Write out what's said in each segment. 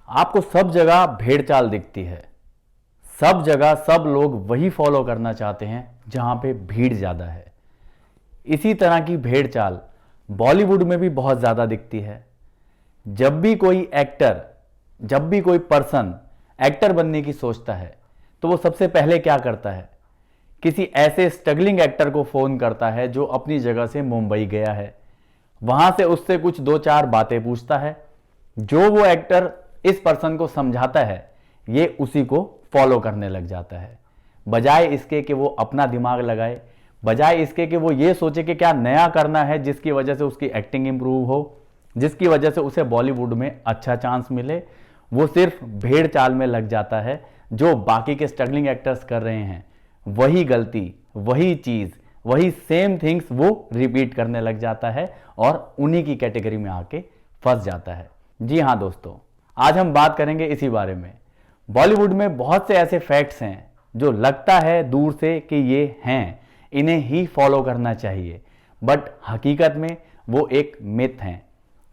आपको सब जगह भेड़ चाल दिखती है। सब जगह सब लोग वही फॉलो करना चाहते हैं जहां पे भीड़ ज़्यादा है। इसी तरह की भेड़ चाल बॉलीवुड में भी बहुत ज़्यादा दिखती है। जब भी कोई एक्टर, जब भी कोई पर्सन एक्टर बनने की सोचता है तो वो सबसे पहले क्या करता है? किसी ऐसे स्ट्रगलिंग एक्टर को फ़ोन करता है जो अपनी जगह से मुंबई गया है। वहां से उससे कुछ दो चार बातें पूछता है। जो वो एक्टर इस पर्सन को समझाता है ये उसी को फॉलो करने लग जाता है। बजाय इसके कि वो अपना दिमाग लगाए, बजाय इसके कि वो ये सोचे कि क्या नया करना है जिसकी वजह से उसकी एक्टिंग इंप्रूव हो, जिसकी वजह से उसे बॉलीवुड में अच्छा चांस मिले, वो सिर्फ भेड़ चाल में लग जाता है। जो बाकी के स्ट्रगलिंग एक्टर्स कर रहे हैं वही गलती, वही चीज़, वही सेम थिंग्स वो रिपीट करने लग जाता है और उन्हीं की कैटेगरी में आके फंस जाता है। जी हाँ दोस्तों, आज हम बात करेंगे इसी बारे में। बॉलीवुड में बहुत से ऐसे फैक्ट्स हैं जो लगता है दूर से कि ये हैं, इन्हें ही फॉलो करना चाहिए, बट हकीकत में वो एक मिथ हैं।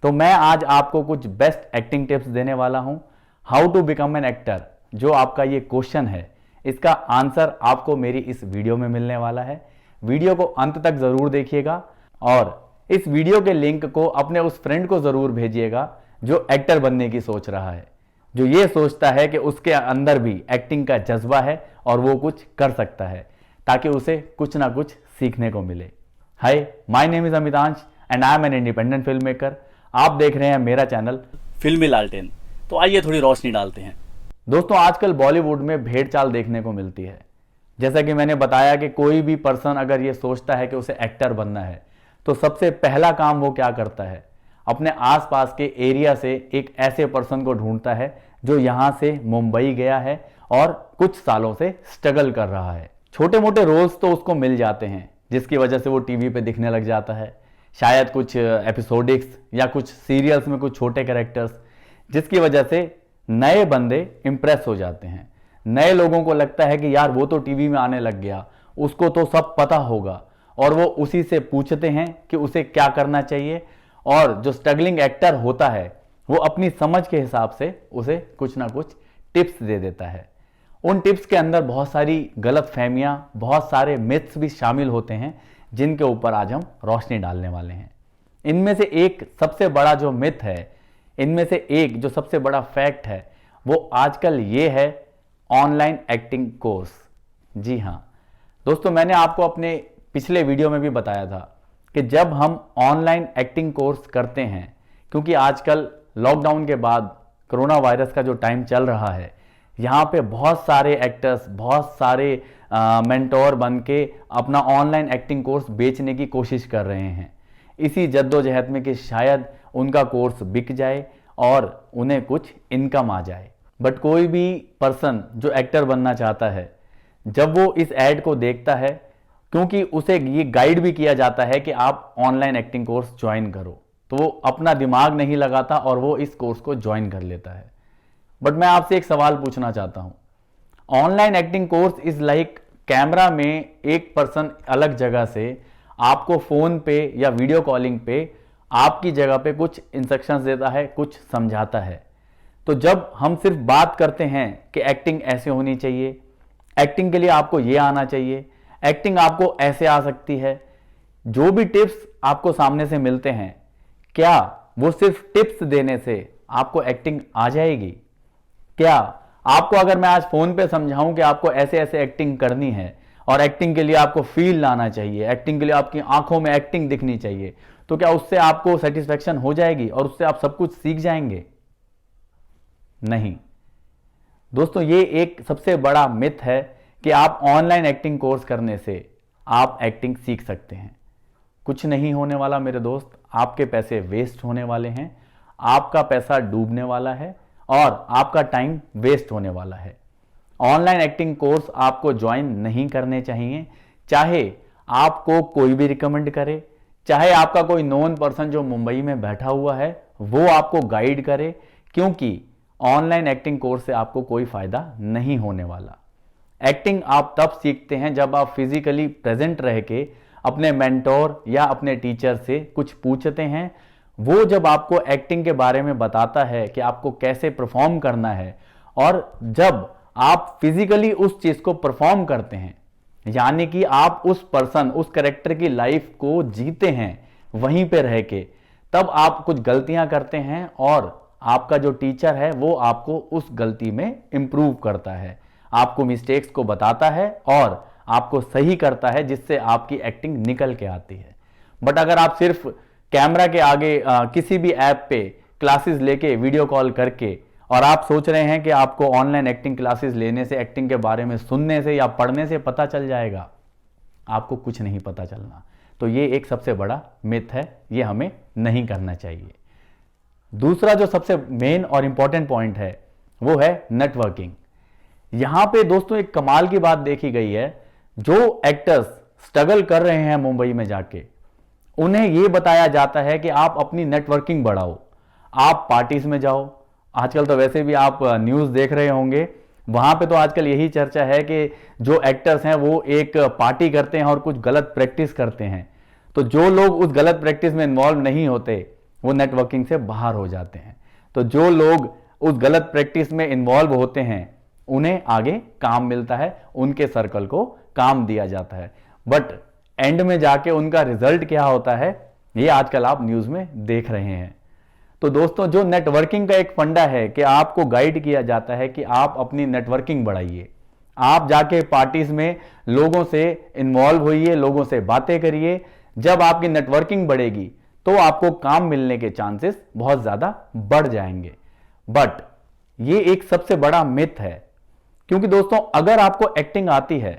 तो मैं आज आपको कुछ बेस्ट एक्टिंग टिप्स देने वाला हूं। How to become an actor, जो आपका ये क्वेश्चन है, इसका आंसर आपको मेरी इस वीडियो में मिलने वाला है। वीडियो को अंत तक जरूर देखिएगा और इस वीडियो के लिंक को अपने उस फ्रेंड को जरूर भेजिएगा जो एक्टर बनने की सोच रहा है, जो ये सोचता है कि उसके अंदर भी एक्टिंग का जज्बा है और वो कुछ कर सकता है, ताकि उसे कुछ ना कुछ सीखने को मिले। Hi, my name is Amitansh and I am an independent film maker. आप देख रहे हैं मेरा चैनल फिल्मी लालटेन। तो आइए थोड़ी रोशनी डालते हैं। दोस्तों, आजकल बॉलीवुड में भेड़ चाल देखने को मिलती है। जैसा कि मैंने बताया कि कोई भी पर्सन अगर ये सोचता है कि उसे एक्टर बनना है तो सबसे पहला काम वो क्या करता है? अपने आसपास के एरिया से एक ऐसे पर्सन को ढूंढता है जो यहाँ से मुंबई गया है और कुछ सालों से स्ट्रगल कर रहा है। छोटे मोटे रोल्स तो उसको मिल जाते हैं जिसकी वजह से वो टीवी पे दिखने लग जाता है, शायद कुछ एपिसोडिक्स या कुछ सीरियल्स में कुछ छोटे कैरेक्टर्स, जिसकी वजह से नए बंदे इंप्रेस हो जाते हैं। नए लोगों को लगता है कि यार वो तो टीवी में आने लग गया, उसको तो सब पता होगा, और वो उसी से पूछते हैं कि उसे क्या करना चाहिए। और जो स्ट्रगलिंग एक्टर होता है वो अपनी समझ के हिसाब से उसे कुछ ना कुछ टिप्स दे देता है। उन टिप्स के अंदर बहुत सारी गलत फहमियां, बहुत सारे मिथ्स भी शामिल होते हैं जिनके ऊपर आज हम रोशनी डालने वाले हैं। इनमें से एक सबसे बड़ा जो मिथ है, इनमें से एक जो सबसे बड़ा फैक्ट है, वो आजकल ये है ऑनलाइन एक्टिंग कोर्स। जी हाँ दोस्तों, मैंने आपको अपने पिछले वीडियो में भी बताया था कि जब हम ऑनलाइन एक्टिंग कोर्स करते हैं, क्योंकि आजकल लॉकडाउन के बाद कोरोना वायरस का जो टाइम चल रहा है, यहाँ पे बहुत सारे एक्टर्स, बहुत सारे मेंटोर बन के अपना ऑनलाइन एक्टिंग कोर्स बेचने की कोशिश कर रहे हैं, इसी जद्दोजहद में कि शायद उनका कोर्स बिक जाए और उन्हें कुछ इनकम आ जाए। बट कोई भी पर्सन जो एक्टर बनना चाहता है, जब वो इस ऐड को देखता है, क्योंकि उसे ये गाइड भी किया जाता है कि आप ऑनलाइन एक्टिंग कोर्स ज्वाइन करो, तो वो अपना दिमाग नहीं लगाता और वो इस कोर्स को ज्वाइन कर लेता है। बट मैं आपसे एक सवाल पूछना चाहता हूँ, online acting course is like camera में एक पर्सन अलग जगह से आपको फोन पे या वीडियो कॉलिंग पे आपकी जगह पे कुछ इंस्ट्रक्शंस देता है, कुछ समझाता है। तो जब हम सिर्फ बात करते हैं कि एक्टिंग ऐसे होनी चाहिए, एक्टिंग के लिए आपको ये आना चाहिए, एक्टिंग आपको ऐसे आ सकती है, जो भी टिप्स आपको सामने से मिलते हैं, क्या वो सिर्फ टिप्स देने से आपको एक्टिंग आ जाएगी? क्या आपको अगर मैं आज फोन पे समझाऊं कि आपको ऐसे ऐसे एक्टिंग करनी है और एक्टिंग के लिए आपको फील लाना चाहिए, एक्टिंग के लिए आपकी आंखों में एक्टिंग दिखनी चाहिए, तो क्या उससे आपको सेटिस्फेक्शन हो जाएगी और उससे आप सब कुछ सीख जाएंगे? नहीं दोस्तों, ये एक सबसे बड़ा मिथ है कि आप ऑनलाइन एक्टिंग कोर्स करने से आप एक्टिंग सीख सकते हैं। कुछ नहीं होने वाला मेरे दोस्त, आपके पैसे वेस्ट होने वाले हैं, आपका पैसा डूबने वाला है और आपका टाइम वेस्ट होने वाला है। ऑनलाइन एक्टिंग कोर्स आपको ज्वाइन नहीं करने चाहिए, चाहे आपको कोई भी रिकमेंड करे, चाहे आपका कोई नोन पर्सन जो मुंबई में बैठा हुआ है वो आपको गाइड करे, क्योंकि ऑनलाइन एक्टिंग कोर्स से आपको कोई फायदा नहीं होने वाला। एक्टिंग आप तब सीखते हैं जब आप फिजिकली प्रेजेंट रह के अपने मेंटोर या अपने टीचर से कुछ पूछते हैं, वो जब आपको एक्टिंग के बारे में बताता है कि आपको कैसे परफॉर्म करना है, और जब आप फिजिकली उस चीज को परफॉर्म करते हैं, यानी कि आप उस पर्सन, उस कैरेक्टर की लाइफ को जीते हैं वहीं पे रह के, तब आप कुछ गलतियां करते हैं और आपका जो टीचर है वो आपको उस गलती में इंप्रूव करता है, आपको मिस्टेक्स को बताता है और आपको सही करता है, जिससे आपकी एक्टिंग निकल के आती है। बट अगर आप सिर्फ कैमरा के आगे किसी भी ऐप पे क्लासेस लेके, वीडियो कॉल करके, और आप सोच रहे हैं कि आपको ऑनलाइन एक्टिंग क्लासेस लेने से, एक्टिंग के बारे में सुनने से या पढ़ने से पता चल जाएगा, आपको कुछ नहीं पता चलना। तो ये एक सबसे बड़ा मिथ है, ये हमें नहीं करना चाहिए। दूसरा जो सबसे मेन और इंपॉर्टेंट पॉइंट है वो है नेटवर्किंग। यहां पे दोस्तों एक कमाल की बात देखी गई है, जो एक्टर्स स्ट्रगल कर रहे हैं मुंबई में जाके, उन्हें यह बताया जाता है कि आप अपनी नेटवर्किंग बढ़ाओ, आप पार्टीज में जाओ। आजकल तो वैसे भी आप न्यूज देख रहे होंगे, वहां पे तो आजकल यही चर्चा है कि जो एक्टर्स हैं वो एक पार्टी करते हैं और कुछ गलत प्रैक्टिस करते हैं। तो जो लोग उस गलत प्रैक्टिस में इन्वॉल्व नहीं होते वो नेटवर्किंग से बाहर हो जाते हैं। तो जो लोग उस गलत प्रैक्टिस में इन्वॉल्व होते हैं उन्हें आगे काम मिलता है, उनके सर्कल को काम दिया जाता है, बट एंड में जाके उनका रिजल्ट क्या होता है ये आजकल आप न्यूज में देख रहे हैं। तो दोस्तों जो नेटवर्किंग का एक फंडा है कि आपको गाइड किया जाता है कि आप अपनी नेटवर्किंग बढ़ाइए, आप जाके पार्टीज में लोगों से इन्वॉल्व होइए, लोगों से बातें करिए। जब आपकी नेटवर्किंग बढ़ेगी तो आपको काम मिलने के चांसेस बहुत ज्यादा बढ़ जाएंगे। बट ये एक सबसे बड़ा मिथ है, क्योंकि दोस्तों अगर आपको एक्टिंग आती है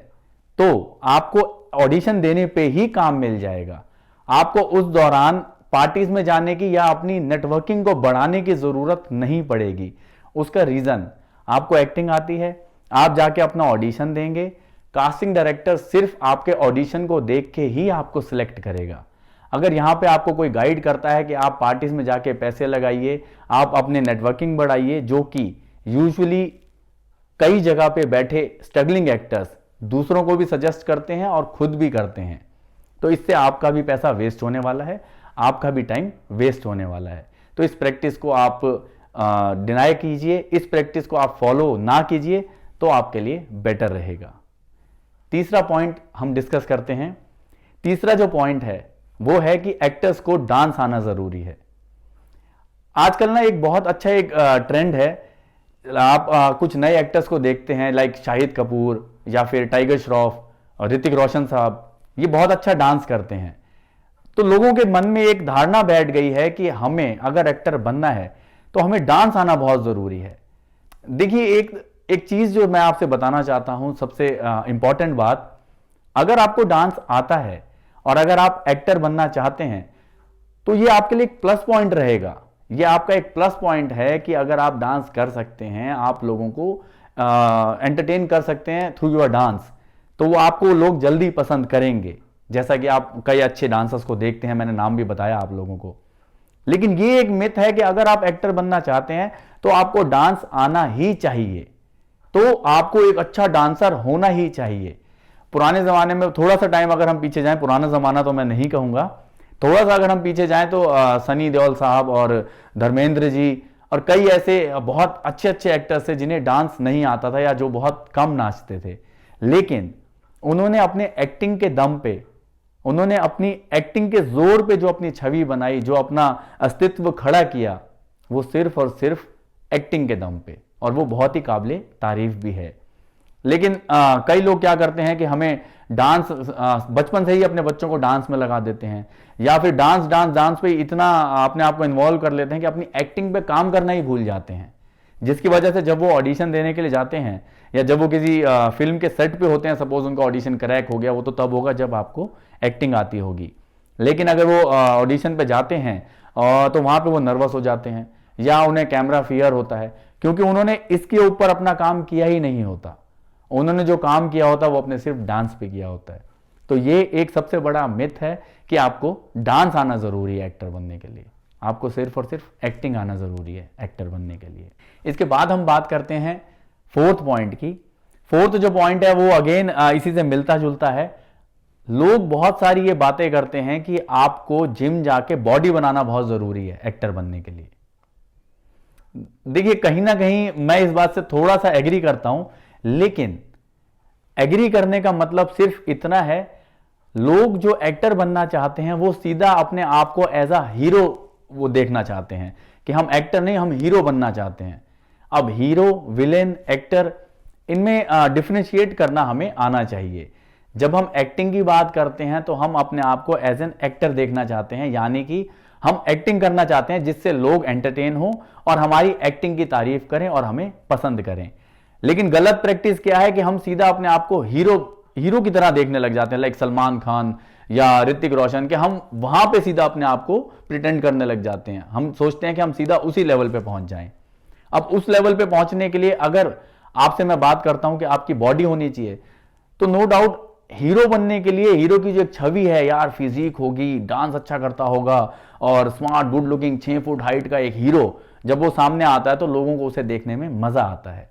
तो आपको ऑडिशन देने पे ही काम मिल जाएगा, आपको उस दौरान पार्टीज में जाने की या अपनी नेटवर्किंग को बढ़ाने की जरूरत नहीं पड़ेगी। उसका रीजन, आपको एक्टिंग आती है, आप जाके अपना ऑडिशन देंगे, कास्टिंग डायरेक्टर सिर्फ आपके ऑडिशन को देख के ही आपको सिलेक्ट करेगा। अगर यहां पे आपको कोई गाइड करता है कि आप पार्टीज में जाके पैसे लगाइए, आप अपने नेटवर्किंग बढ़ाइए, जो कि यूजुअली कई जगह पे बैठे स्ट्रगलिंग एक्टर्स दूसरों को भी सजेस्ट करते हैं और खुद भी करते हैं, तो इससे आपका भी पैसा वेस्ट होने वाला है, आपका भी टाइम वेस्ट होने वाला है। तो इस प्रैक्टिस को आप डिनाई कीजिए, इस प्रैक्टिस को आप फॉलो ना कीजिए, तो आपके लिए बेटर रहेगा। तीसरा पॉइंट हम डिस्कस करते हैं। तीसरा जो पॉइंट है वो है कि एक्टर्स को डांस आना जरूरी है। आजकल ना एक बहुत अच्छा एक ट्रेंड है, आप कुछ नए एक्टर्स को देखते हैं, लाइक शाहिद कपूर या फिर टाइगर श्रॉफ और ऋतिक रोशन साहब, ये बहुत अच्छा डांस करते हैं। तो लोगों के मन में एक धारणा बैठ गई है कि हमें अगर एक्टर बनना है तो हमें डांस आना बहुत जरूरी है। देखिए एक चीज जो मैं आपसे बताना चाहता हूं, सबसे इंपॉर्टेंट बात, अगर आपको डांस आता है और अगर आप एक्टर बनना चाहते हैं तो ये आपके लिए एक प्लस पॉइंट रहेगा। ये आपका एक प्लस पॉइंट है कि अगर आप डांस कर सकते हैं, आप लोगों को एंटरटेन कर सकते हैं थ्रू योर डांस, तो वो आपको लोग जल्दी पसंद करेंगे। जैसा कि आप कई अच्छे डांसर्स को देखते हैं, मैंने नाम भी बताया आप लोगों को। लेकिन ये एक मिथ है कि अगर आप एक्टर बनना चाहते हैं तो आपको डांस आना ही चाहिए, तो आपको एक अच्छा डांसर होना ही चाहिए। पुराने जमाने में थोड़ा सा टाइम अगर हम पीछे जाएं, पुराना जमाना तो मैं नहीं कहूंगा, थोड़ा सा अगर हम पीछे जाएं तो सनी देओल साहब और धर्मेंद्र जी और कई ऐसे बहुत अच्छे अच्छे एक्टर्स थे जिन्हें डांस नहीं आता था या जो बहुत कम नाचते थे, लेकिन उन्होंने अपने एक्टिंग के दम पे, उन्होंने अपनी एक्टिंग के जोर पे जो अपनी छवि बनाई, जो अपना अस्तित्व खड़ा किया, वो सिर्फ और सिर्फ एक्टिंग के दम पे, और वो बहुत ही काबिले तारीफ भी है। लेकिन कई लोग क्या करते हैं कि हमें डांस बचपन से ही अपने बच्चों को डांस में लगा देते हैं, या फिर डांस डांस डांस पे इतना अपने आप को इन्वॉल्व कर लेते हैं कि अपनी एक्टिंग पे काम करना ही भूल जाते हैं, जिसकी वजह से जब वो ऑडिशन देने के लिए जाते हैं या जब वो किसी फिल्म के सेट पे होते हैं, सपोज उनका ऑडिशन क्रैक हो गया, वो तो तब होगा जब आपको एक्टिंग आती होगी। लेकिन अगर वो ऑडिशन पे जाते हैं तो वहां पे वो नर्वस हो जाते हैं या उन्हें कैमरा फियर होता है, क्योंकि उन्होंने इसके ऊपर अपना काम किया ही नहीं होता। उन्होंने जो काम किया होता है वो अपने सिर्फ डांस पे किया होता है। तो ये एक सबसे बड़ा मिथ है कि आपको डांस आना जरूरी है एक्टर बनने के लिए, आपको सिर्फ और सिर्फ एक्टिंग आना जरूरी है एक्टर बनने के लिए। इसके बाद हम बात करते हैं फोर्थ पॉइंट की। फोर्थ जो पॉइंट है वो अगेन इसी से मिलता जुलता है। लोग बहुत सारी ये बातें करते हैं कि आपको जिम जाके बॉडी बनाना बहुत जरूरी है एक्टर बनने के लिए। देखिए, कहीं ना कहीं मैं इस बात से थोड़ा सा एग्री करता हूं, लेकिन एग्री करने का मतलब सिर्फ इतना है, लोग जो एक्टर बनना चाहते हैं वो सीधा अपने आप को एज अ हीरो वो देखना चाहते हैं कि हम एक्टर नहीं, हम हीरो बनना चाहते हैं। अब हीरो, विलेन, एक्टर, इनमें डिफरेंशिएट करना हमें आना चाहिए। जब हम एक्टिंग की बात करते हैं तो हम अपने आप को एज एन एक्टर देखना चाहते हैं, यानी कि हम एक्टिंग करना चाहते हैं जिससे लोग एंटरटेन हो और हमारी एक्टिंग की तारीफ करें और हमें पसंद करें। लेकिन गलत प्रैक्टिस क्या है कि हम सीधा अपने आप को हीरो की तरह देखने लग जाते हैं, लाइक सलमान खान या ऋतिक रोशन के। हम वहां पे सीधा अपने आप को प्रिटेंड करने लग जाते हैं। हम सोचते हैं कि हम सीधा उसी लेवल पे पहुंच जाएं। अब उस लेवल पे पहुंचने के लिए अगर आपसे मैं बात करता हूं कि आपकी बॉडी होनी चाहिए, तो नो डाउट हीरो बनने के लिए हीरो की जो एक छवि है, यार फिजिक होगी, डांस अच्छा करता होगा और smart, good looking, 6 foot height का एक हीरो जब वो सामने आता है तो लोगों को उसे देखने में मजा आता है,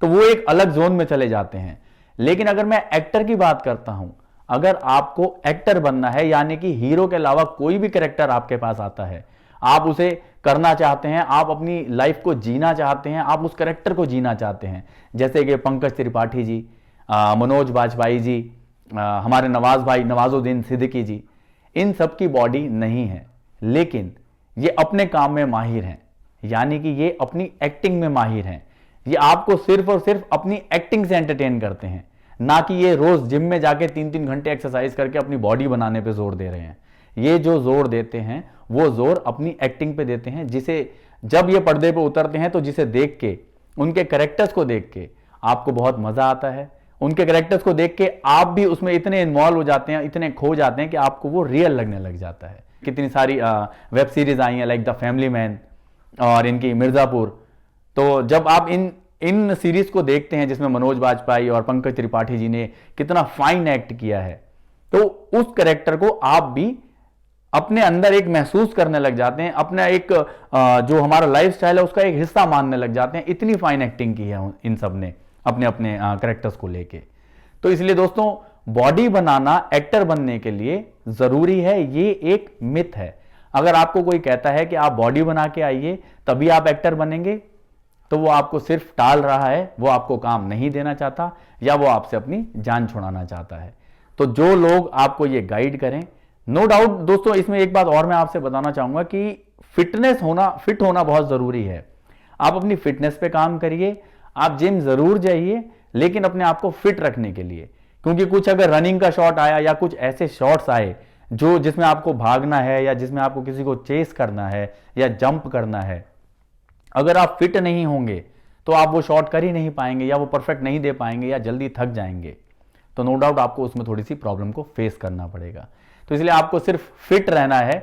तो वो एक अलग जोन में चले जाते हैं। लेकिन अगर मैं एक्टर की बात करता हूं, अगर आपको एक्टर बनना है, यानी कि हीरो के अलावा कोई भी कैरेक्टर आपके पास आता है, आप उसे करना चाहते हैं, आप अपनी लाइफ को जीना चाहते हैं, आप उस कैरेक्टर को जीना चाहते हैं, जैसे कि पंकज त्रिपाठी जी, मनोज बाजपेयी जी, हमारे नवाज भाई नवाजुद्दीन सिद्दीकी जी, इन सब की बॉडी नहीं है, लेकिन ये अपने काम में माहिर हैं, यानी कि ये अपनी एक्टिंग में माहिर हैं। ये आपको सिर्फ और सिर्फ अपनी एक्टिंग से एंटरटेन करते हैं, ना कि ये रोज जिम में जाके 3-3 घंटे एक्सरसाइज करके अपनी बॉडी बनाने पे जोर दे रहे हैं। ये जो जोर देते हैं वो जोर अपनी एक्टिंग पे देते हैं, जिसे जब ये पर्दे पे उतरते हैं तो जिसे देख के, उनके कैरेक्टर्स को देख के आपको बहुत मजा आता है। उनके कैरेक्टर्स को देख के आप भी उसमें इतने इन्वॉल्व हो जाते हैं, इतने खो जाते हैं कि आपको वो रियल लगने लग जाता है। कितनी सारी वेब सीरीज आई हैं, लाइक द फैमिली मैन और इनकी मिर्जापुर। तो जब आप इन सीरीज को देखते हैं जिसमें मनोज बाजपेयी और पंकज त्रिपाठी जी ने कितना फाइन एक्ट किया है, तो उस कैरेक्टर को आप भी अपने अंदर एक महसूस करने लग जाते हैं, अपना एक जो हमारा लाइफस्टाइल है उसका एक हिस्सा मानने लग जाते हैं। इतनी फाइन एक्टिंग की है इन सब ने अपने अपने कैरेक्टर्स को लेके। तो इसलिए दोस्तों, बॉडी बनाना एक्टर बनने के लिए जरूरी है, ये एक मिथ है। अगर आपको कोई कहता है कि आप बॉडी बना के आइए तभी आप एक्टर बनेंगे, तो वो आपको सिर्फ टाल रहा है, वो आपको काम नहीं देना चाहता, या वो आपसे अपनी जान छुड़ाना चाहता है। तो जो लोग आपको ये गाइड करें, नो डाउट दोस्तों, इसमें एक बात और मैं आपसे बताना चाहूंगा कि फिट होना बहुत जरूरी है। आप अपनी फिटनेस पे काम करिए, आप जिम जरूर जाइए, लेकिन अपने आप को फिट रखने के लिए, क्योंकि कुछ अगर रनिंग का शॉट आया या कुछ ऐसे शॉट्स आए जिसमें आपको भागना है या जिसमें आपको किसी को चेस करना है या जंप करना है, अगर आप फिट नहीं होंगे तो आप वो शॉट कर ही नहीं पाएंगे, या वो परफेक्ट नहीं दे पाएंगे, या जल्दी थक जाएंगे। तो नो डाउट आपको उसमें थोड़ी सी प्रॉब्लम को फेस करना पड़ेगा। तो इसलिए आपको सिर्फ फिट रहना है।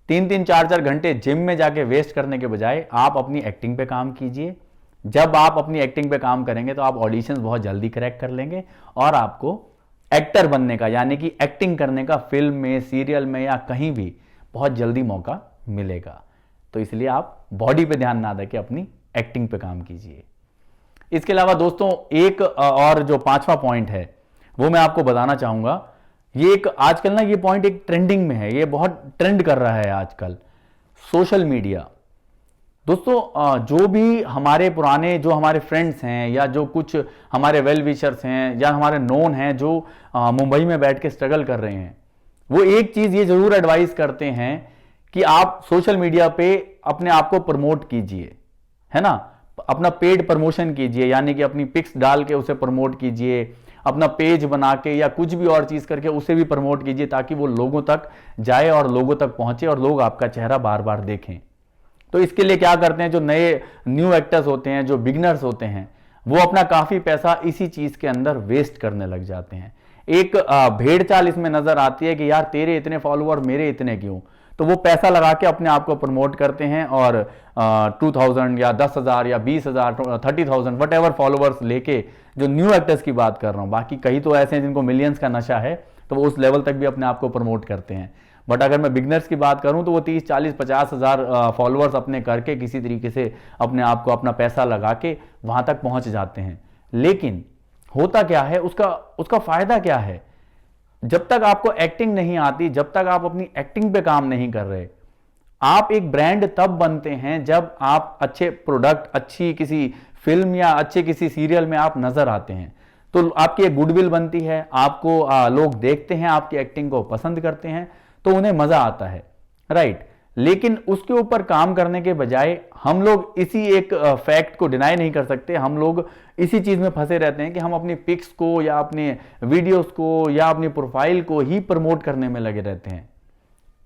3-3, 4-4 घंटे जिम में जाके वेस्ट करने के बजाय आप अपनी एक्टिंग पे काम कीजिए। जब आप अपनी एक्टिंग पे काम करेंगे तो आप ऑडिशंस बहुत जल्दी क्रैक कर लेंगे और आपको एक्टर बनने का, यानी कि एक्टिंग करने का फिल्म में, सीरियल में या कहीं भी बहुत जल्दी मौका मिलेगा। तो इसलिए आप बॉडी पे ध्यान ना देके अपनी एक्टिंग पे काम कीजिए। इसके अलावा दोस्तों, एक और जो 5वां पॉइंट है वो मैं आपको बताना चाहूंगा। ये एक आजकल ना, ये पॉइंट एक ट्रेंडिंग में है, ये बहुत ट्रेंड कर रहा है आजकल, सोशल मीडिया। दोस्तों, जो भी हमारे पुराने जो हमारे फ्रेंड्स हैं या जो कुछ हमारे वेल विशर्स हैं या हमारे नोन हैं जो मुंबई में बैठ के स्ट्रगल कर रहे हैं, वो एक चीज ये जरूर एडवाइस करते हैं कि आप सोशल मीडिया पे अपने आप को प्रमोट कीजिए, है ना, अपना पेड प्रमोशन कीजिए, यानी कि अपनी पिक्स डाल के उसे प्रमोट कीजिए, अपना पेज बना के या कुछ भी और चीज करके उसे भी प्रमोट कीजिए, ताकि वो लोगों तक जाए और लोगों तक पहुंचे और लोग आपका चेहरा बार बार देखें। तो इसके लिए क्या करते हैं, जो नए न्यू एक्टर्स होते हैं, जो बिगनर्स होते हैं, वो अपना काफी पैसा इसी चीज के अंदर वेस्ट करने लग जाते हैं। एक भेड़ चाल इसमें नजर आती है कि यार तेरे इतने फॉलोअर, मेरे इतने क्यों, तो वो पैसा लगा के अपने आप को प्रमोट करते हैं और 2000 या 10,000 या 20,000, 30,000 वट एवर फॉलोअर्स लेके, जो न्यू एक्टर्स की बात कर रहा हूं, बाकी कई तो ऐसे हैं जिनको मिलियंस का नशा है, तो वो उस लेवल तक भी अपने आप को प्रमोट करते हैं। बट अगर मैं बिगनर्स की बात करूं तो वो 30, 40, 50,000 फॉलोअर्स अपने करके किसी तरीके से अपने आप को, अपना पैसा लगा के वहां तक पहुंच जाते हैं। लेकिन होता क्या है, उसका फायदा क्या है? जब तक आपको एक्टिंग नहीं आती, जब तक आप अपनी एक्टिंग पे काम नहीं कर रहे, आप एक ब्रांड तब बनते हैं जब आप अच्छे प्रोडक्ट, अच्छी किसी फिल्म या अच्छे किसी सीरियल में आप नजर आते हैं, तो आपकी एक गुडविल बनती है, आपको लोग देखते हैं, आपकी एक्टिंग को पसंद करते हैं, तो उन्हें मजा आता है, राइट। लेकिन उसके ऊपर काम करने के बजाय हम लोग इसी एक फैक्ट को डिनाई नहीं कर सकते, हम लोग इसी चीज में फंसे रहते हैं कि हम अपनी पिक्स को या अपने वीडियोस को या अपनी प्रोफाइल को ही प्रमोट करने में लगे रहते हैं।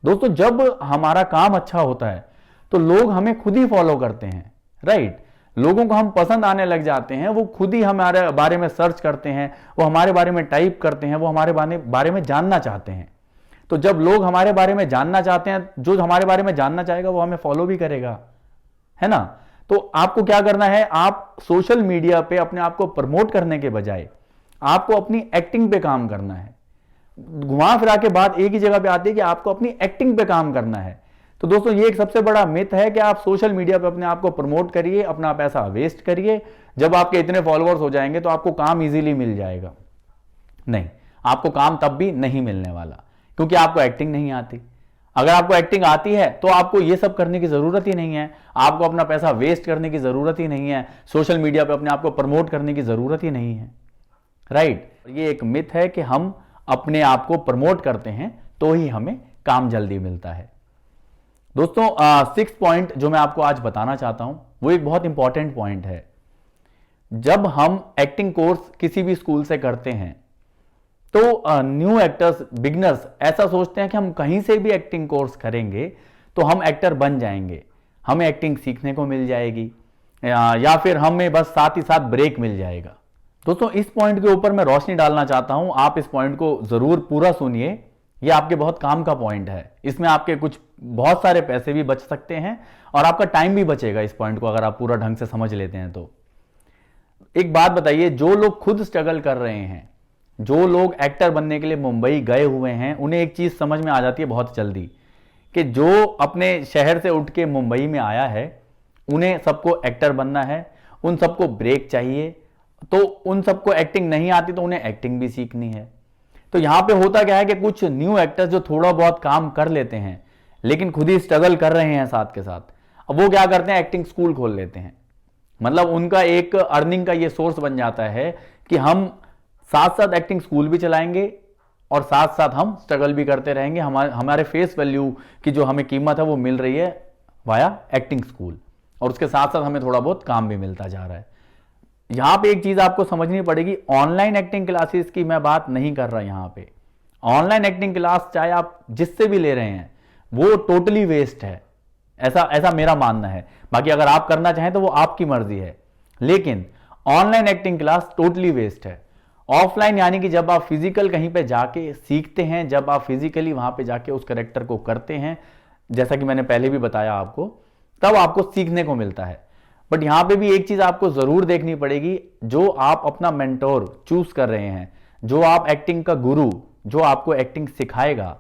दोस्तों, जब हमारा काम अच्छा होता है तो लोग हमें खुद ही फॉलो करते हैं, राइट। लोगों को हम पसंद आने लग जाते हैं, वो खुद ही हमारे बारे में सर्च करते हैं, वो हमारे बारे में टाइप करते हैं, वो हमारे बारे में जानना चाहते हैं। तो जब लोग हमारे बारे में जानना चाहते हैं, जो हमारे बारे में जानना चाहेगा वो हमें फॉलो भी करेगा, है ना। तो आपको क्या करना है, आप सोशल मीडिया पे अपने आप को प्रमोट करने के बजाय आपको अपनी एक्टिंग पे काम करना है। घुमा फिरा के बात एक ही जगह पे आती है कि आपको अपनी एक्टिंग पे काम करना है। तो दोस्तों, ये एक सबसे बड़ा मिथ है कि आप सोशल मीडिया पे अपने आप को प्रमोट करिए, अपना पैसा वेस्ट करिए, जब आपके इतने फॉलोअर्स हो जाएंगे तो आपको काम इजीली मिल जाएगा। नहीं, आपको काम तब भी नहीं मिलने वाला, क्योंकि आपको एक्टिंग नहीं आती। अगर आपको एक्टिंग आती है तो आपको ये सब करने की जरूरत ही नहीं है, आपको अपना पैसा वेस्ट करने की जरूरत ही नहीं है, सोशल मीडिया पे अपने आप को प्रमोट करने की जरूरत ही नहीं है, राइट। ये एक मिथ है कि हम अपने आप को प्रमोट करते हैं तो ही हमें काम जल्दी मिलता है। दोस्तों, 6 पॉइंट जो मैं आपको आज बताना चाहता हूं वो एक बहुत इंपॉर्टेंट पॉइंट है। जब हम एक्टिंग कोर्स किसी भी स्कूल से करते हैं तो न्यू एक्टर्स, बिगनर्स ऐसा सोचते हैं कि हम कहीं से भी एक्टिंग कोर्स करेंगे तो हम एक्टर बन जाएंगे, हमें एक्टिंग सीखने को मिल जाएगी, या फिर हमें बस साथ ही साथ ब्रेक मिल जाएगा। दोस्तों, इस पॉइंट के ऊपर मैं रोशनी डालना चाहता हूं, आप इस पॉइंट को जरूर पूरा सुनिए, ये आपके बहुत काम का पॉइंट है। इसमें आपके कुछ बहुत सारे पैसे भी बच सकते हैं और आपका टाइम भी बचेगा इस पॉइंट को अगर आप पूरा ढंग से समझ लेते हैं तो। एक बात बताइए, जो लोग खुद स्ट्रगल कर रहे हैं, जो लोग एक्टर बनने के लिए मुंबई गए हुए हैं, उन्हें एक चीज समझ में आ जाती है बहुत जल्दी कि जो अपने शहर से उठ के मुंबई में आया है, उन्हें सबको एक्टर बनना है, उन सबको ब्रेक चाहिए, तो उन सबको एक्टिंग नहीं आती तो उन्हें एक्टिंग भी सीखनी है। तो यहां पे होता क्या है कि कुछ न्यू एक्टर्स जो थोड़ा बहुत काम कर लेते हैं लेकिन खुद ही स्ट्रगल कर रहे हैं साथ के साथ, अब वो क्या करते हैं, एक्टिंग स्कूल खोल लेते हैं। मतलब उनका एक अर्निंग का ये सोर्स बन जाता है कि हम साथ साथ एक्टिंग स्कूल भी चलाएंगे और साथ साथ हम स्ट्रगल भी करते रहेंगे, हमारे फेस वैल्यू की जो हमें कीमत है वो मिल रही है वाया एक्टिंग स्कूल, और उसके साथ साथ हमें थोड़ा बहुत काम भी मिलता जा रहा है। यहां पे एक चीज आपको समझनी पड़ेगी, ऑनलाइन एक्टिंग क्लासेस की मैं बात नहीं कर रहा। यहां पे ऑनलाइन एक्टिंग क्लास चाहे आप जिससे भी ले रहे हैं वो टोटली वेस्ट है, ऐसा मेरा मानना है। बाकी अगर आप करना चाहें तो वो आपकी मर्जी है, लेकिन online acting class totally waste है। ऑफलाइन यानी कि जब आप फिजिकल कहीं पे जाके सीखते हैं, जब आप फिजिकली वहां पे जाके उस कैरेक्टर को करते हैं, जैसा कि मैंने पहले भी बताया आपको, तब आपको सीखने को मिलता है। बट यहां पे भी एक चीज आपको जरूर देखनी पड़ेगी, जो आप अपना मेंटोर चूज कर रहे हैं, जो आप एक्टिंग का गुरु, जो आपको एक्टिंग सिखाएगा,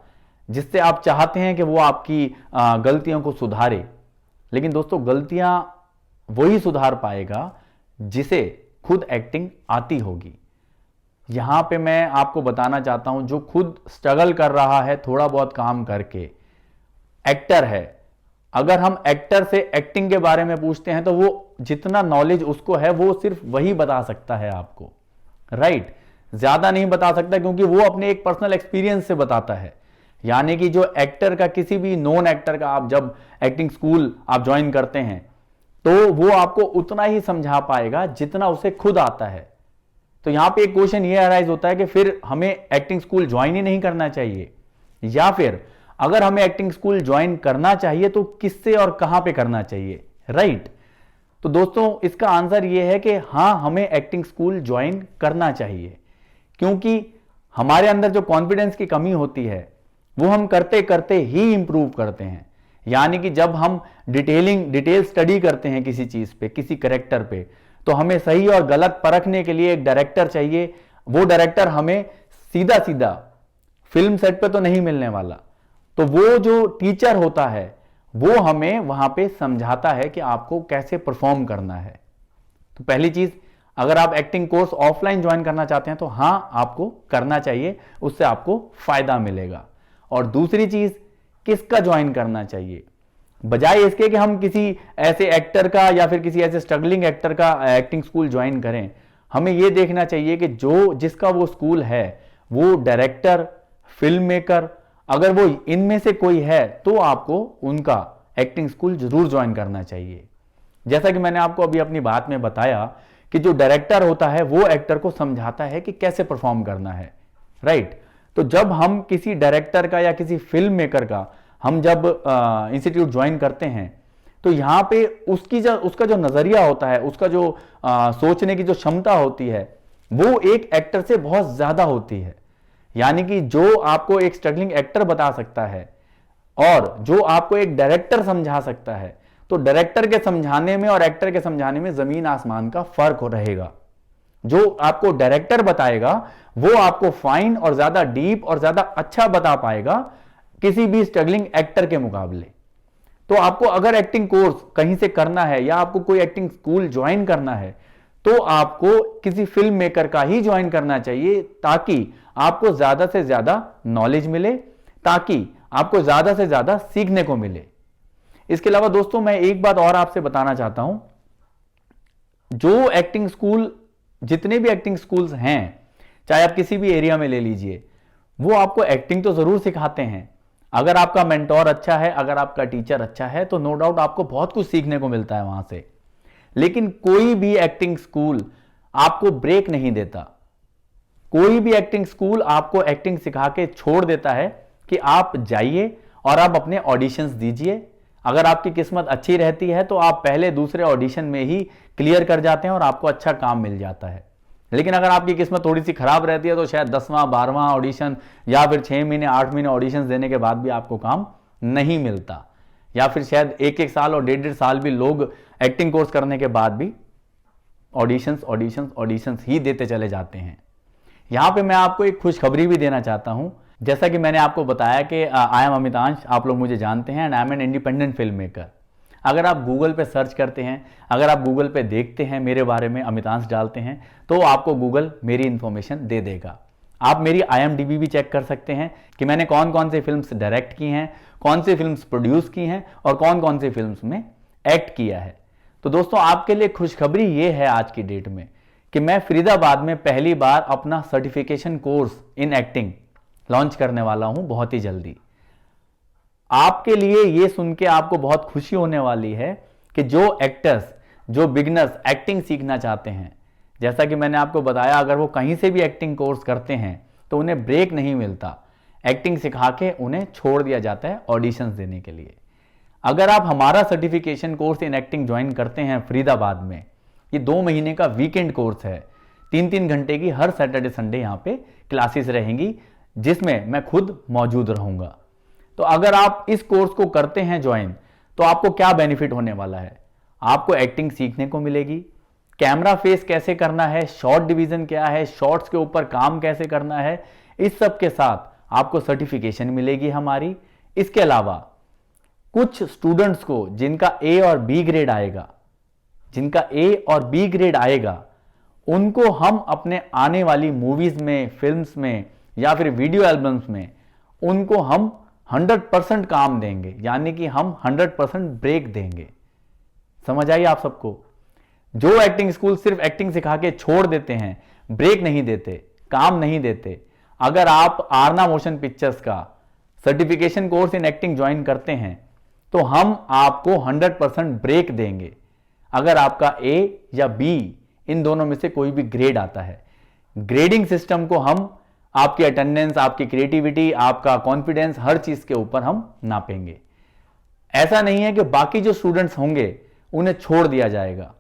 जिससे आप चाहते हैं कि वो आपकी गलतियों को सुधारे। लेकिन दोस्तों, गलतियां वही सुधार पाएगा जिसे खुद एक्टिंग आती होगी। यहां पे मैं आपको बताना चाहता हूं, जो खुद स्ट्रगल कर रहा है थोड़ा बहुत काम करके, एक्टर है, अगर हम एक्टर से एक्टिंग के बारे में पूछते हैं तो वो जितना नॉलेज उसको है वो सिर्फ वही बता सकता है आपको, राइट। ज्यादा नहीं बता सकता, क्योंकि वो अपने एक पर्सनल एक्सपीरियंस से बताता है। यानी कि जो एक्टर का, किसी भी नॉन एक्टर का आप जब एक्टिंग स्कूल आप ज्वाइन करते हैं तो वो आपको उतना ही समझा पाएगा जितना उसे खुद आता है। तो यहां पे एक क्वेश्चन ये अराइज होता है कि फिर हमें एक्टिंग स्कूल ज्वाइन ही नहीं करना चाहिए, या फिर अगर हमें एक्टिंग स्कूल ज्वाइन करना चाहिए तो किससे और कहां पे करना चाहिए, राइट। तो दोस्तों, इसका आंसर ये है कि हां, हमें एक्टिंग स्कूल ज्वाइन करना चाहिए, क्योंकि हमारे अंदर जो कॉन्फिडेंस की कमी होती है वो हम करते करते ही इंप्रूव करते हैं। यानी कि जब हम डिटेल स्टडी करते हैं किसी चीज पे, किसी कैरेक्टर पे, तो हमें सही और गलत परखने के लिए एक डायरेक्टर चाहिए। वो डायरेक्टर हमें सीधा सीधा फिल्म सेट पे तो नहीं मिलने वाला, तो वो जो टीचर होता है वो हमें वहां पे समझाता है कि आपको कैसे परफॉर्म करना है। तो पहली चीज, अगर आप एक्टिंग कोर्स ऑफलाइन ज्वाइन करना चाहते हैं तो हाँ, आपको करना चाहिए, उससे आपको फायदा मिलेगा। और दूसरी चीज, किसका ज्वाइन करना चाहिए? बजाय इसके कि हम किसी ऐसे एक्टर का या फिर किसी ऐसे स्ट्रगलिंग एक्टर का एक्टिंग स्कूल ज्वाइन करें, हमें यह देखना चाहिए कि जिसका वो स्कूल है, वो डायरेक्टर, फिल्म मेकर, अगर वो इनमें से कोई है तो आपको उनका एक्टिंग स्कूल जरूर ज्वाइन करना चाहिए। जैसा कि मैंने आपको अभी अपनी बात में बताया कि जो डायरेक्टर होता है वो एक्टर को समझाता है कि कैसे परफॉर्म करना है, राइट। तो जब हम किसी डायरेक्टर का या किसी फिल्म मेकर का हम जब इंस्टीट्यूट ज्वाइन करते हैं तो यहां पे उसका जो नजरिया होता है, उसका जो सोचने की जो क्षमता होती है, वो एक एक्टर से बहुत ज्यादा होती है। यानी कि जो आपको एक स्ट्रगलिंग एक्टर बता सकता है और जो आपको एक डायरेक्टर समझा सकता है, तो डायरेक्टर के समझाने में और एक्टर के समझाने में जमीन आसमान का फर्क रहेगा। जो आपको डायरेक्टर बताएगा वो आपको फाइन और ज्यादा डीप और ज्यादा अच्छा बता पाएगा किसी भी स्ट्रगलिंग एक्टर के मुकाबले। तो आपको अगर एक्टिंग कोर्स कहीं से करना है या आपको कोई एक्टिंग स्कूल ज्वाइन करना है तो आपको किसी फिल्म मेकर का ही ज्वाइन करना चाहिए, ताकि आपको ज्यादा से ज्यादा नॉलेज मिले, ताकि आपको ज्यादा से ज्यादा सीखने को मिले। इसके अलावा दोस्तों, मैं एक बात और आपसे बताना चाहता हूं, जो एक्टिंग स्कूल, जितने भी एक्टिंग स्कूल्स हैं, चाहे आप किसी भी एरिया में ले लीजिए, वो आपको एक्टिंग तो जरूर सिखाते हैं। अगर आपका मेंटोर अच्छा है, अगर आपका टीचर अच्छा है, तो नो डाउट आपको बहुत कुछ सीखने को मिलता है वहां से। लेकिन कोई भी एक्टिंग स्कूल आपको ब्रेक नहीं देता। कोई भी एक्टिंग स्कूल आपको एक्टिंग सिखा के छोड़ देता है कि आप जाइए और आप अपने ऑडिशंस दीजिए। अगर आपकी किस्मत अच्छी रहती है तो आप पहले दूसरे ऑडिशन में ही क्लियर कर जाते हैं और आपको अच्छा काम मिल जाता है। लेकिन अगर आपकी किस्मत थोड़ी सी खराब रहती है तो शायद 10वां 12वां ऑडिशन या फिर 6 महीने 8 महीने ऑडिशन देने के बाद भी आपको काम नहीं मिलता, या फिर शायद 1-1 साल और 1.5 साल भी लोग एक्टिंग कोर्स करने के बाद भी ऑडिशंस ही देते चले जाते हैं। यहां पे मैं आपको एक खुशखबरी भी देना चाहता हूं। जैसा कि मैंने आपको बताया कि आई एम अमितांश, आप लोग मुझे जानते हैं, and I am an independent film maker. अगर आप गूगल पे सर्च करते हैं, अगर आप गूगल पे देखते हैं मेरे बारे में, अमितांश डालते हैं, तो आपको गूगल मेरी इंफॉर्मेशन दे देगा। आप मेरी IMDb भी चेक कर सकते हैं कि मैंने कौन कौन सी फिल्म्स डायरेक्ट की हैं, कौन सी फिल्म्स प्रोड्यूस की हैं और कौन कौन सी फिल्म्स में एक्ट किया है। तो दोस्तों, आपके लिए खुशखबरी ये है आज की डेट में कि मैं फरीदाबाद में पहली बार अपना certification course in acting launch करने वाला हूं बहुत ही जल्दी। आपके लिए ये सुन के आपको बहुत खुशी होने वाली है कि जो एक्टर्स, जो बिगनर्स एक्टिंग सीखना चाहते हैं, जैसा कि मैंने आपको बताया, अगर वो कहीं से भी एक्टिंग कोर्स करते हैं तो उन्हें ब्रेक नहीं मिलता। एक्टिंग सिखा के उन्हें छोड़ दिया जाता है ऑडिशंस देने के लिए। अगर आप हमारा certification course in acting join करते हैं फरीदाबाद में, ये 2 महीने का वीकेंड कोर्स है। 3-3 घंटे की हर सैटरडे संडे यहाँ पे क्लासेस रहेंगी, जिसमें मैं खुद मौजूद रहूंगा। तो अगर आप इस कोर्स को करते हैं ज्वाइन, तो आपको क्या बेनिफिट होने वाला है? आपको एक्टिंग सीखने को मिलेगी, कैमरा फेस कैसे करना है, शॉट डिवीजन क्या है, शॉट्स के ऊपर काम कैसे करना है, इस सब के साथ आपको सर्टिफिकेशन मिलेगी हमारी। इसके अलावा कुछ स्टूडेंट्स को जिनका A और B ग्रेड आएगा, उनको हम अपने आने वाली मूवीज में, फिल्म्स में या फिर वीडियो एल्बम्स में उनको हम 100% काम देंगे, यानी कि हम 100% ब्रेक देंगे। समझ आई आप सबको? जो एक्टिंग स्कूल सिर्फ एक्टिंग सिखा के छोड़ देते हैं, ब्रेक नहीं देते, काम नहीं देते, अगर आप आरना मोशन पिक्चर्स का certification course in acting join करते हैं तो हम आपको 100% ब्रेक देंगे अगर आपका A या B इन दोनों में से कोई भी ग्रेड आता है। ग्रेडिंग सिस्टम को हम आपकी अटेंडेंस, आपकी क्रिएटिविटी, आपका कॉन्फिडेंस, हर चीज के ऊपर हम नापेंगे। ऐसा नहीं है कि बाकी जो स्टूडेंट्स होंगे उन्हें छोड़ दिया जाएगा।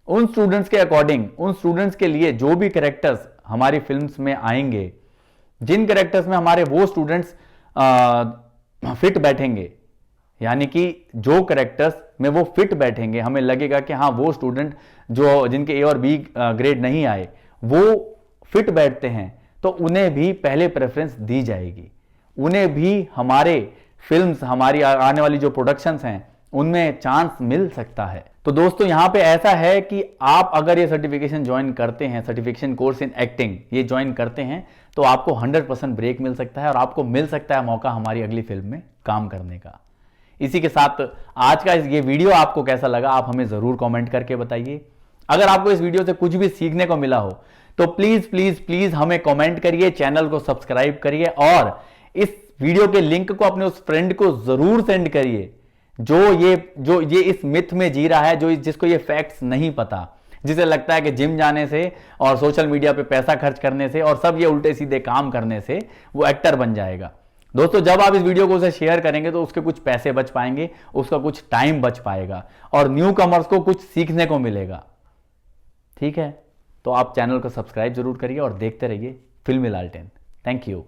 उन स्टूडेंट्स के अकॉर्डिंग, उन स्टूडेंट्स के लिए जो भी कैरेक्टर्स हमारी फिल्म्स में आएंगे, जिन कैरेक्टर्स में हमारे वो स्टूडेंट्स फिट बैठेंगे, यानी कि जो कैरेक्टर्स में वो फिट बैठेंगे, हमें लगेगा कि हाँ वो स्टूडेंट जो जिनके A और B ग्रेड नहीं आए वो फिट बैठते हैं, तो उन्हें भी पहले प्रेफरेंस दी जाएगी। उन्हें भी हमारे फिल्म्स, हमारी आने वाली जो प्रोडक्शंस हैं उनमें चांस मिल सकता है। तो दोस्तों यहां पे ऐसा है कि आप अगर ये सर्टिफिकेशन ज्वाइन करते हैं, सर्टिफिकेशन कोर्स इन एक्टिंग ये ज्वाइन करते हैं, तो आपको 100% ब्रेक मिल सकता है और आपको मिल सकता है मौका हमारी अगली फिल्म में काम करने का। इसी के साथ आज का ये वीडियो आपको कैसा लगा आप हमें जरूर कमेंट करके बताइए। अगर आपको इस वीडियो से कुछ भी सीखने को मिला हो तो प्लीज प्लीज प्लीज हमें कमेंट करिए, चैनल को सब्सक्राइब करिए और इस वीडियो के लिंक को अपने उस फ्रेंड को जरूर सेंड करिए जो ये इस मिथ में जी रहा है, जिसको ये फैक्ट्स नहीं पता, जिसे लगता है कि जिम जाने से और सोशल मीडिया पे पैसा खर्च करने से और सब ये उल्टे सीधे काम करने से वो एक्टर बन जाएगा। दोस्तों जब आप इस वीडियो को उसे शेयर करेंगे तो उसके कुछ पैसे बच पाएंगे, उसका कुछ टाइम बच पाएगा और न्यू कमर्स को कुछ सीखने को मिलेगा। ठीक है, तो आप चैनल को सब्सक्राइब जरूर करिए और देखते रहिए फिल्मी लालटेन। Thank you.